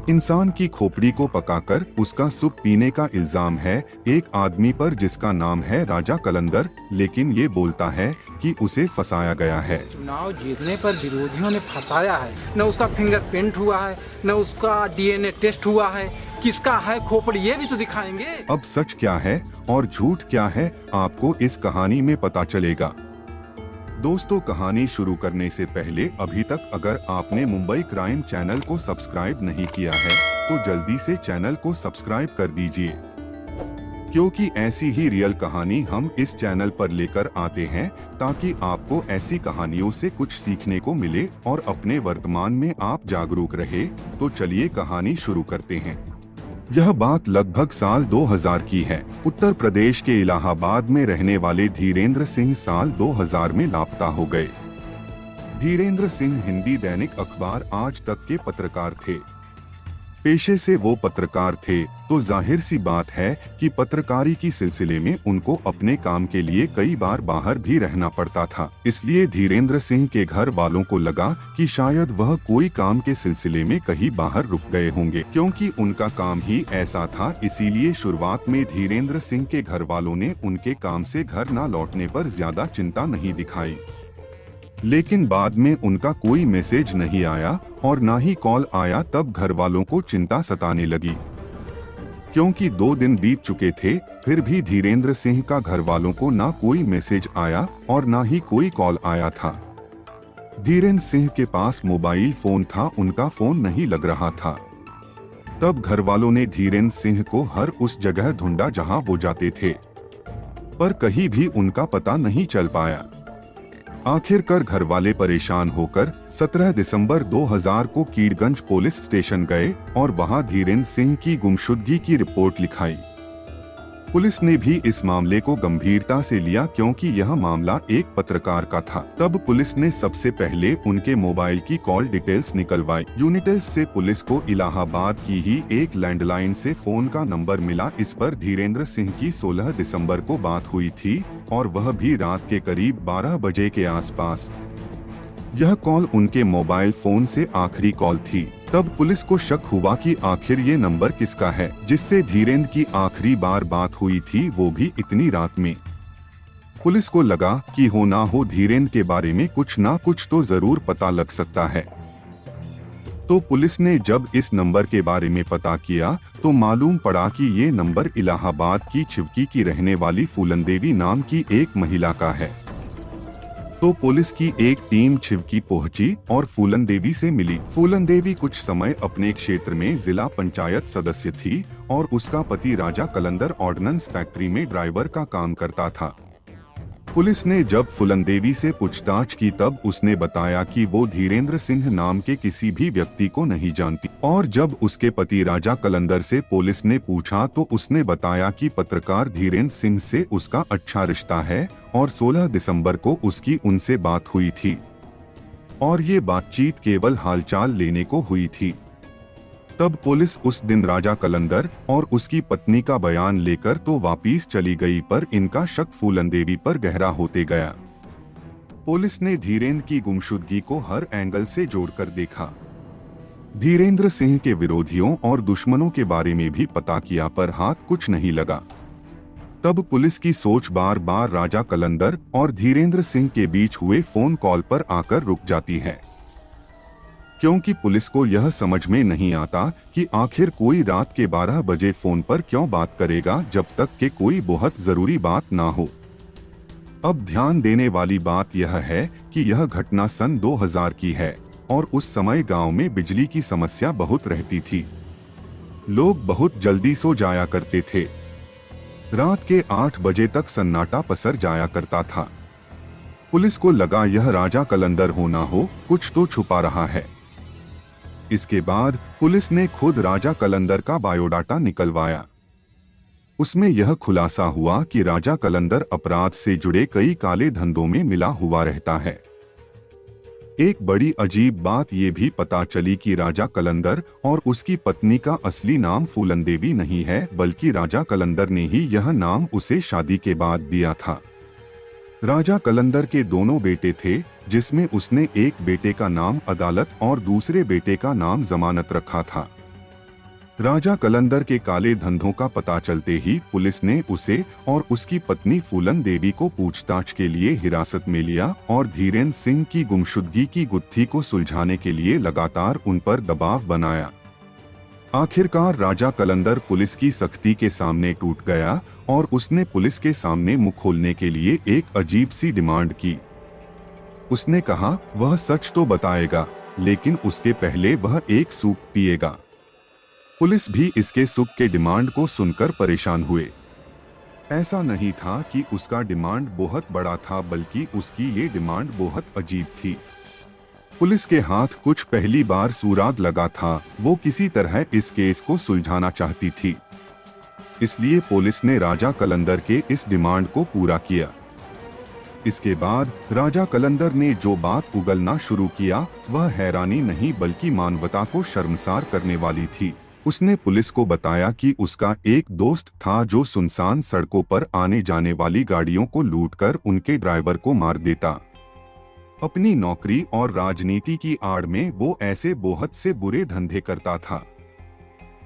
इंसान की खोपड़ी को पकाकर उसका सूप पीने का इल्जाम है एक आदमी पर जिसका नाम है राजा कलंदर, लेकिन ये बोलता है कि उसे फंसाया गया है। चुनाव जीतने पर विरोधियों ने फंसाया है, न उसका फिंगरप्रिंट हुआ है, न उसका डीएनए टेस्ट हुआ है, किसका है खोपड़ी ये भी तो दिखाएंगे। अब सच क्या है और झूठ क्या है आपको इस कहानी में पता चलेगा। दोस्तों, कहानी शुरू करने से पहले अभी तक अगर आपने मुंबई क्राइम चैनल को सब्सक्राइब नहीं किया है तो जल्दी से चैनल को सब्सक्राइब कर दीजिए, क्योंकि ऐसी ही रियल कहानी हम इस चैनल पर लेकर आते हैं ताकि आपको ऐसी कहानियों से कुछ सीखने को मिले और अपने वर्तमान में आप जागरूक रहे। तो चलिए कहानी शुरू करते हैं। यह बात लगभग साल 2000 की है। उत्तर प्रदेश के इलाहाबाद में रहने वाले धीरेन्द्र सिंह साल 2000 में लापता हो गए। धीरेन्द्र सिंह हिंदी दैनिक अखबार आज तक के पत्रकार थे। पेशे से वो पत्रकार थे तो जाहिर सी बात है कि पत्रकारी की सिलसिले में उनको अपने काम के लिए कई बार बाहर भी रहना पड़ता था। इसलिए धीरेन्द्र सिंह के घर वालों को लगा कि शायद वह कोई काम के सिलसिले में कहीं बाहर रुक गए होंगे, क्योंकि उनका काम ही ऐसा था। इसीलिए शुरुआत में धीरेन्द्र सिंह के घर वालों ने उनके काम से घर न लौटने पर ज्यादा चिंता नहीं दिखाई, लेकिन बाद में उनका कोई मैसेज नहीं आया और ना ही कॉल आया। तब घर वालों को चिंता सताने लगी, क्योंकि 2 दिन बीत चुके थे, फिर भी धीरेन्द्र सिंह का घर वालों को ना कोई मैसेज आया और ना ही कोई कॉल आया था। धीरेन्द्र सिंह के पास मोबाइल फोन था, उनका फोन नहीं लग रहा था। तब घर वालों ने धीरेन्द्र सिंह को हर उस जगह ढूंढा जहां वो जाते थे, पर कहीं भी उनका पता नहीं चल पाया। आखिरकार घर वाले परेशान होकर 17 दिसंबर 2000 को कीड़गंज पुलिस स्टेशन गए और वहां धीरेन्द्र सिंह की गुमशुदगी की रिपोर्ट लिखाई। पुलिस ने भी इस मामले को गंभीरता से लिया, क्योंकि यह मामला एक पत्रकार का था। तब पुलिस ने सबसे पहले उनके मोबाइल की कॉल डिटेल्स निकलवाई। यूनिटेल्स से पुलिस को इलाहाबाद की ही एक लैंडलाइन से फोन का नंबर मिला। इस पर धीरेन्द्र सिंह की 16 दिसंबर को बात हुई थी और वह भी रात के करीब 12 बजे के आसपास। यह कॉल उनके मोबाइल फोन से आखिरी कॉल थी। तब पुलिस को शक हुआ कि आखिर ये नंबर किसका है जिससे धीरेन्द्र की आखिरी बार बात हुई थी, वो भी इतनी रात में। पुलिस को लगा कि हो ना हो धीरेन्द्र के बारे में कुछ ना कुछ तो जरूर पता लग सकता है। तो पुलिस ने जब इस नंबर के बारे में पता किया तो मालूम पड़ा कि ये नंबर इलाहाबाद की छिवकी की रहने वाली फूलन देवी नाम की एक महिला का है। तो पुलिस की एक टीम छिवकी पहुंची और फूलन देवी से मिली। फूलन देवी कुछ समय अपने क्षेत्र में जिला पंचायत सदस्य थी और उसका पति राजा कलंदर ऑर्डिनेंस फैक्ट्री में ड्राइवर का काम करता था। पुलिस ने जब फूलन देवी से पूछताछ की तब उसने बताया कि वो धीरेन्द्र सिंह नाम के किसी भी व्यक्ति को नहीं जानती, और जब उसके पति राजा कलंदर से पुलिस ने पूछा तो उसने बताया कि पत्रकार धीरेन्द्र सिंह से उसका अच्छा रिश्ता है और 16 दिसंबर को उसकी उनसे बात हुई थी और ये बातचीत केवल हालचाल लेने को हुई थी। तब पुलिस उस दिन राजा कलंदर और उसकी पत्नी का बयान लेकर तो वापिस चली गई, पर इनका शक फूलन देवी पर गहरा होते गया। पुलिस ने धीरेन्द्र की गुमशुदगी को हर एंगल से जोड़कर देखा। धीरेन्द्र सिंह के विरोधियों और दुश्मनों के बारे में भी पता किया, पर हाथ कुछ नहीं लगा। तब पुलिस की सोच बार बार राजा कलंदर और धीरेन्द्र सिंह के बीच हुए फोन कॉल पर आकर रुक जाती है, क्योंकि पुलिस को यह समझ में नहीं आता कि आखिर कोई रात के 12 बजे फोन पर क्यों बात करेगा जब तक कि कोई बहुत जरूरी बात ना हो। अब ध्यान देने वाली बात यह है कि यह घटना सन 2000 की है और उस समय गांव में बिजली की समस्या बहुत रहती थी। लोग बहुत जल्दी सो जाया करते थे। रात के 8 बजे तक सन्नाटा पसर जाया करता था। पुलिस को लगा यह राजा कलंदर होना हो, कुछ तो छुपा रहा है। इसके बाद पुलिस ने खुद राजा कलंदर का बायोडाटा निकलवाया। उसमें यह खुलासा हुआ कि राजा कलंदर अपराध से जुड़े कई काले धंधों में मिला हुआ रहता है। एक बड़ी अजीब बात ये भी पता चली कि राजा कलंदर और उसकी पत्नी का असली नाम फूलन देवी नहीं है, बल्कि राजा कलंदर ने ही यह नाम उसे शादी के बाद दिया था। राजा कलंदर के दोनों बेटे थे, जिसमें उसने एक बेटे का नाम अदालत और दूसरे बेटे का नाम जमानत रखा था। राजा कलंदर के काले धंधों का पता चलते ही पुलिस ने उसे और उसकी पत्नी फूलन देवी को पूछताछ के लिए हिरासत में लिया और धीरेन्द्र सिंह की गुमशुदगी की गुत्थी को सुलझाने के लिए लगातार उन पर दबाव बनाया। आखिरकार राजा कलंदर पुलिस की सख्ती के सामने टूट गया और उसने पुलिस के सामने मुंह खोलने के लिए एक अजीब सी डिमांड की। उसने कहा वह सच तो बताएगा, लेकिन उसके पहले वह एक सूप पिएगा। पुलिस भी इसके सूप के डिमांड को सुनकर परेशान हुए। ऐसा नहीं था कि उसका डिमांड बहुत बड़ा था, बल्कि उसकी ये डिमांड बहुत अजीब थी। पुलिस के हाथ कुछ पहली बार सुराग लगा था, वो किसी तरह इस केस को सुलझाना चाहती थी। इसलिए पुलिस ने राजा कलंदर के इस डिमांड को पूरा किया। इसके बाद राजा कलंदर ने जो बात उगलना शुरू किया वह हैरानी नहीं बल्कि मानवता को शर्मसार करने वाली थी। उसने पुलिस को बताया कि उसका एक दोस्त था जो सुनसान सड़कों पर आने जाने वाली गाड़ियों को लूटकर उनके ड्राइवर को मार देता। अपनी नौकरी और राजनीति की आड़ में वो ऐसे बहुत से बुरे धंधे करता था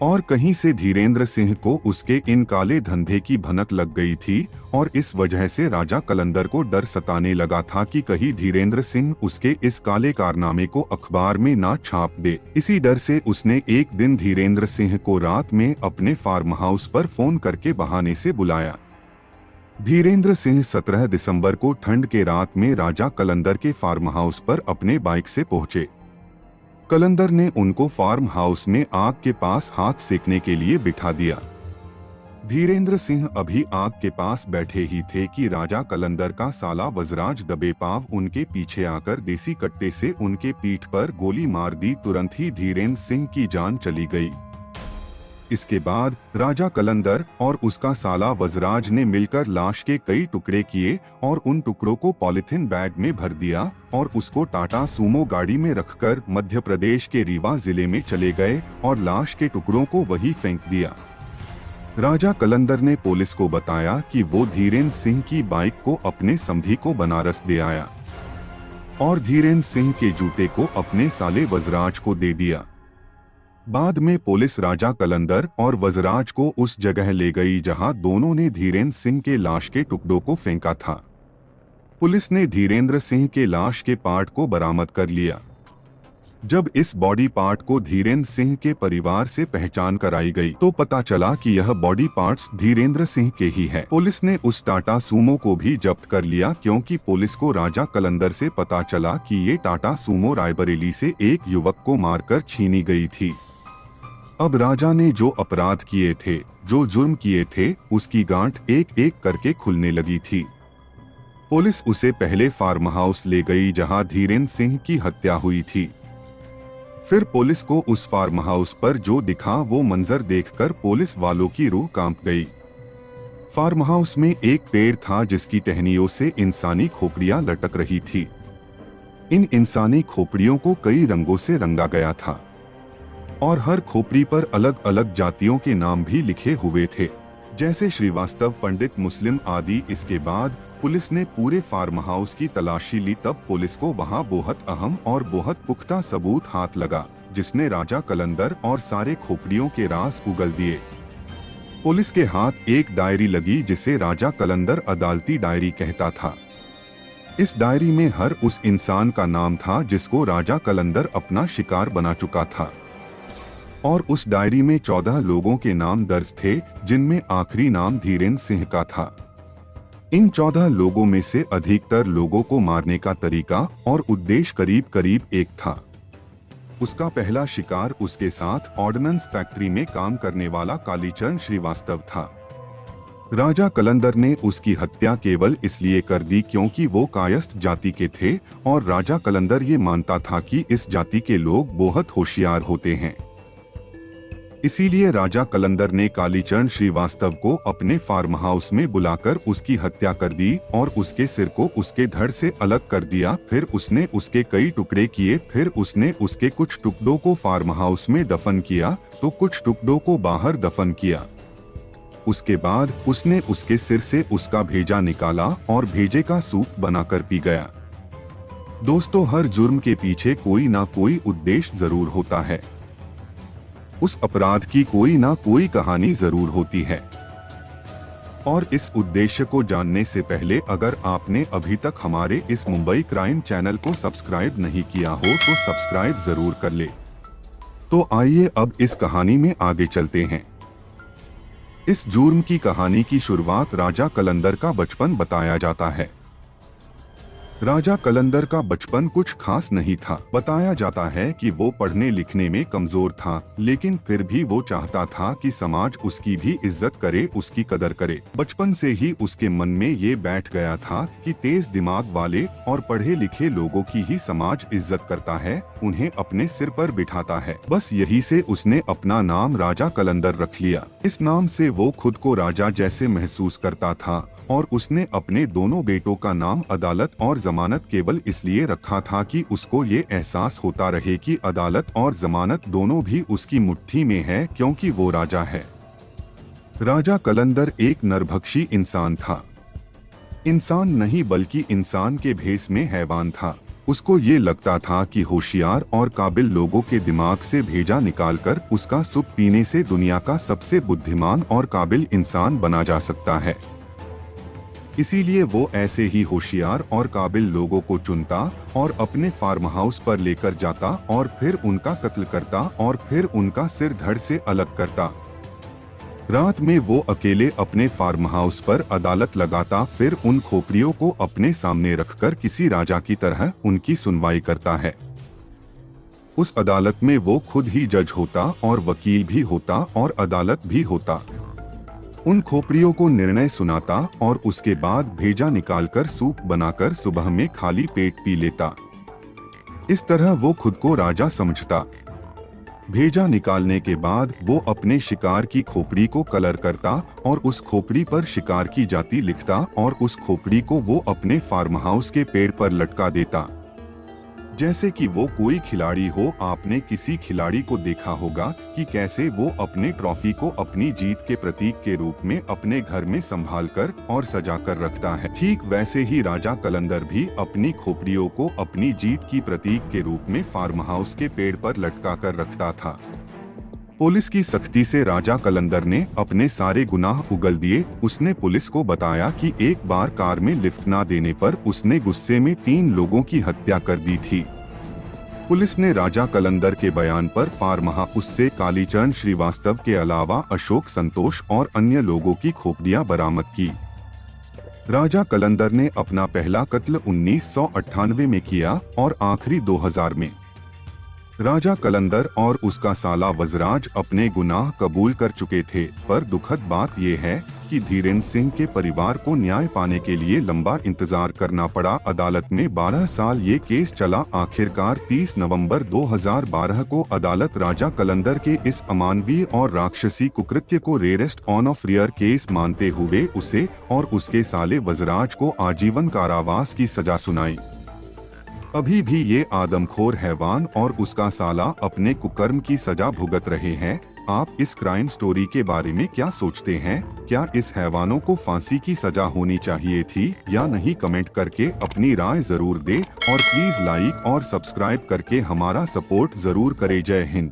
और कहीं से धीरेन्द्र सिंह को उसके इन काले धंधे की भनक लग गई थी और इस वजह से राजा कलंदर को डर सताने लगा था कि कहीं धीरेन्द्र सिंह उसके इस काले कारनामे को अखबार में ना छाप दे। इसी डर से उसने एक दिन धीरेन्द्र सिंह को रात में अपने फार्म हाउस पर फोन करके बहाने से बुलाया। धीरेन्द्र सिंह 17 दिसंबर को ठंड के रात में राजा कलंदर के फार्म हाउस पर अपने बाइक से पहुंचे। कलंदर ने उनको फार्म हाउस में आग के पास हाथ सेकने के लिए बिठा दिया। धीरेन्द्र सिंह अभी आग के पास बैठे ही थे कि राजा कलंदर का साला वजराज दबे पांव उनके पीछे आकर देसी कट्टे से उनके पीठ पर गोली मार दी। तुरंत ही धीरेन्द्र सिंह की जान चली गई। इसके बाद राजा कलंदर और उसका साला वजराज ने मिलकर लाश के कई टुकड़े किए और उन टुकड़ों को पॉलिथीन बैग में भर दिया और उसको टाटा सूमो गाड़ी में रखकर मध्य प्रदेश के रीवा जिले में चले गए और लाश के टुकड़ों को वहीं फेंक दिया। राजा कलंदर ने पुलिस को बताया कि वो धीरेन्द्र सिंह की बाइक को अपने समधी को बनारस दे आया और धीरेन्द्र सिंह के जूते को अपने साले वजराज को दे दिया। बाद में पुलिस राजा कलंदर और वजराज को उस जगह ले गई जहां दोनों ने धीरेन्द्र सिंह के लाश के टुकड़ों को फेंका था। पुलिस ने धीरेन्द्र सिंह के लाश के पार्ट को बरामद कर लिया। जब इस बॉडी पार्ट को धीरेन्द्र सिंह के परिवार से पहचान कराई गई तो पता चला कि यह बॉडी पार्ट्स धीरेन्द्र सिंह के ही है। पुलिस ने उस टाटा सूमो को भी जब्त कर लिया क्योंकि पुलिस को राजा कलंदर से पता चला कि ये टाटा सूमो रायबरेली से एक युवक को मारकर छीनी गई थी। अब राजा ने जो अपराध किए थे, जो जुर्म किए थे, उसकी गांठ एक एक करके खुलने लगी थी। पुलिस उसे पहले फार्म हाउस ले गई जहां धीरेन्द्र सिंह की हत्या हुई थी। फिर पुलिस को उस फार्म हाउस पर जो दिखा वो मंजर देखकर पुलिस वालों की रूह कांप गई। फार्म हाउस में एक पेड़ था जिसकी टहनियों से इंसानी खोपड़ियां लटक रही थी। इन इंसानी खोपड़ियों को कई रंगों से रंगा गया था और हर खोपड़ी पर अलग अलग जातियों के नाम भी लिखे हुए थे, जैसे श्रीवास्तव, पंडित, मुस्लिम आदि। इसके बाद पुलिस ने पूरे फार्म हाउस की तलाशी ली। तब पुलिस को वहां बहुत अहम और बहुत पुख्ता सबूत हाथ लगा जिसने राजा कलंदर और सारे खोपड़ियों के राज उगल दिए। पुलिस के हाथ एक डायरी लगी जिसे राजा कलंदर अदालती डायरी कहता था। इस डायरी में हर उस इंसान का नाम था जिसको राजा कलंदर अपना शिकार बना चुका था और उस डायरी में 14 लोगों के नाम दर्ज थे जिनमें आखिरी नाम धीरेन्द्र सिंह का था। इन 14 लोगों में से अधिकतर लोगों को मारने का तरीका और उद्देश्य करीब करीब एक था। उसका पहला शिकार उसके साथ ऑर्डिनेंस फैक्ट्री में काम करने वाला कालीचरण श्रीवास्तव था। राजा कलंदर ने उसकी हत्या केवल इसलिए कर दी क्योंकि वो कायस्थ जाति के थे और राजा कलंदर ये मानता था कि इस जाति के लोग बहुत होशियार होते हैं। इसीलिए राजा कलंदर ने कालीचरण श्रीवास्तव को अपने फार्म हाउस में बुलाकर उसकी हत्या कर दी और उसके सिर को उसके धड़ से अलग कर दिया। फिर उसने उसके कई टुकड़े किए। फिर उसने उसके कुछ टुकड़ों को फार्म हाउस में दफन किया तो कुछ टुकड़ों को बाहर दफन किया। उसके बाद उसने उसके सिर से उसका भेजा निकाला और भेजे का सूप बनाकर पी गया। दोस्तों, हर जुर्म के पीछे कोई ना कोई उद्देश्य जरूर होता है। उस अपराध की कोई ना कोई कहानी जरूर होती है। और इस उद्देश्य को जानने से पहले अगर आपने अभी तक हमारे इस मुंबई क्राइम चैनल को सब्सक्राइब नहीं किया हो तो सब्सक्राइब जरूर कर ले। तो आइए अब इस कहानी में आगे चलते हैं। इस जुर्म की कहानी की शुरुआत राजा कलंदर का बचपन बताया जाता है। राजा कलंदर का बचपन कुछ खास नहीं था। बताया जाता है कि वो पढ़ने लिखने में कमजोर था, लेकिन फिर भी वो चाहता था कि समाज उसकी भी इज्जत करे, उसकी कदर करे। बचपन से ही उसके मन में ये बैठ गया था कि तेज दिमाग वाले और पढ़े लिखे लोगों की ही समाज इज्जत करता है, उन्हें अपने सिर पर बिठाता है। बस यही से उसने अपना नाम राजा कलंदर रख लिया। इस नाम से वो खुद को राजा जैसे महसूस करता था और उसने अपने दोनों बेटों का नाम अदालत और जमानत केवल इसलिए रखा था कि उसको ये एहसास होता रहे कि अदालत और जमानत दोनों भी उसकी मुट्ठी में है, क्योंकि वो राजा है। राजा कलंदर एक नरभक्षी इंसान था। इंसान नहीं बल्कि इंसान के भेष में हैवान था। उसको ये लगता था कि होशियार और काबिल लोगों के दिमाग से भेजा निकालकर उसका सुख पीने से दुनिया का सबसे बुद्धिमान और काबिल इंसान बना जा सकता है। इसीलिए वो ऐसे ही होशियार और काबिल लोगों को चुनता और अपने फार्म हाउस पर लेकर जाता और फिर उनका कत्ल करता और फिर उनका सिर धड़ से अलग करता। रात में वो अकेले अपने फार्म हाउस पर अदालत लगाता, फिर उन खोपड़ियों को अपने सामने रखकर किसी राजा की तरह उनकी सुनवाई करता है। उस अदालत में वो खुद ही जज होता और वकील भी होता और अदालत भी होता। उन खोपड़ियों को निर्णय सुनाता और उसके बाद भेजा निकालकर सूप बनाकर सुबह में खाली पेट पी लेता। इस तरह वो खुद को राजा समझता। भेजा निकालने के बाद वो अपने शिकार की खोपड़ी को कलर करता और उस खोपड़ी पर शिकार की जाति लिखता और उस खोपड़ी को वो अपने फार्म हाउस के पेड़ पर लटका देता। जैसे कि वो कोई खिलाड़ी हो। आपने किसी खिलाड़ी को देखा होगा कि कैसे वो अपने ट्रॉफी को अपनी जीत के प्रतीक के रूप में अपने घर में संभाल कर और सजा कर रखता है। ठीक वैसे ही राजा कलंदर भी अपनी खोपड़ियों को अपनी जीत की प्रतीक के रूप में फार्म हाउस के पेड़ पर लटका कर रखता था। पुलिस की सख्ती से राजा कलंदर ने अपने सारे गुनाह उगल दिए। उसने पुलिस को बताया कि एक बार कार में लिफ्ट ना देने पर उसने गुस्से में 3 लोगों की हत्या कर दी थी। पुलिस ने राजा कलंदर के बयान पर फार्म हाउस से कालीचरण श्रीवास्तव के अलावा अशोक संतोष और अन्य लोगों की खोपड़ियां बरामद की। राजा कलंदर ने अपना पहला कत्ल 1998 में किया और आखिरी 2000 में। राजा कलंदर और उसका साला वजराज अपने गुनाह कबूल कर चुके थे, पर दुखद बात यह है कि धीरेन्द्र सिंह के परिवार को न्याय पाने के लिए लंबा इंतजार करना पड़ा। अदालत में 12 साल ये केस चला। आखिरकार 30 नवंबर 2012 को अदालत राजा कलंदर के इस अमानवीय और राक्षसी कुकृत्य को rarest on off rear case मानते हुए उसे और उसके साले वजराज को आजीवन कारावास की सजा सुनाई। अभी भी ये आदमखोर हैवान और उसका साला अपने कुकर्म की सजा भुगत रहे हैं। आप इस क्राइम स्टोरी के बारे में क्या सोचते हैं? क्या इस हैवानों को फांसी की सजा होनी चाहिए थी या नहीं? कमेंट करके अपनी राय जरूर दे और प्लीज लाइक और सब्सक्राइब करके हमारा सपोर्ट जरूर करें। जय हिंद।